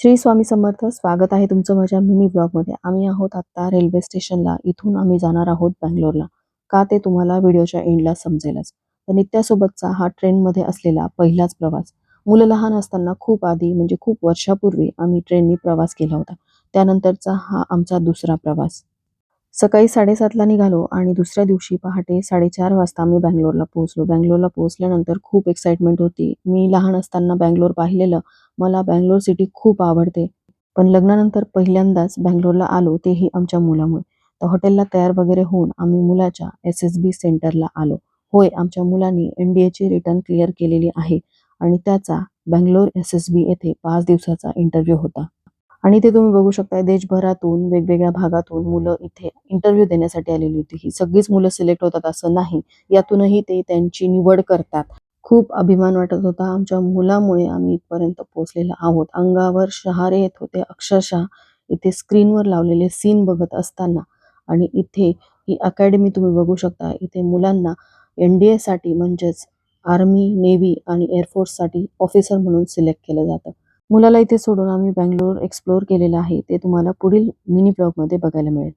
श्री स्वामी समर्थ. स्वागत आहे तुमचं माझ्या मिनी ब्लॉगमध्ये. आम्ही आहोत आता रेल्वे स्टेशनला. इथून आम्ही जाणार आहोत बंगलोरला. का ते तुम्हाला व्हिडिओच्या एंडला समजेलच. तर नित्यासोबतचा हा ट्रेनमध्ये असलेला पहिलाच प्रवास. मुलं लहान असताना खूप आधी म्हणजे खूप वर्षापूर्वी आम्ही ट्रेननी प्रवास केला होता. त्यानंतरचा हा आमचा दुसरा प्रवास. सकाळी 7:30ला निघालो आणि दुसऱ्या दिवशी पहाटे 4:30 वाजता आम्ही बंगलोरला पोहोचलो. बंगलोरला पोहोचल्यानंतर खूप एक्साइटमेंट होती. मी लहान असताना बंगलोर पाहिलेलं. मला बंगलोर सिटी खूप आवडते. पण लग्नानंतर पहिल्यांदाच बंगलोरला आलो, तेही आमच्या मुलामुळे. तर हॉटेलला तयार वगैरे होऊन आम्ही मुलाच्या एस-एस-बी सेंटरला आलो. होय, आमच्या मुलांनी एन-डी-एची रिटर्न क्लिअर केलेली आहे आणि त्याचा बंगलोर एस-एस-बी येथे 5 दिवसाचा इंटरव्ह्यू होता. आणि इथे तुम्ही बघू शकता देशभरातून वेगवेगळ्या भागातून मुलं इथे इंटरव्ह्यू देण्यासाठी आलेली होती. ही सगळीच मुलं सिलेक्ट होतात असं नाही. यातूनही ते त्यांची निवड करतात. खूप अभिमान वाटत होता. आमच्या मुलामुळे आम्ही इथपर्यंत पोहोचलेलो आहोत. अंगावर शहारे येत होते अक्षरशः इथे स्क्रीनवर लावलेले सीन बघत असताना. आणि इथे ही अकॅडमी तुम्ही बघू शकता. इथे मुलांना एन-डी-एसाठी म्हणजेच आर्मी, नेव्ही आणि एअरफोर्ससाठी ऑफिसर म्हणून सिलेक्ट केलं जातं. मुलाला इथे सोडून आम्ही बंगलोर एक्सप्लोर केलेलं आहे. ते तुम्हाला पुढील मिनी ब्लॉगमध्ये बघायला मिळेल.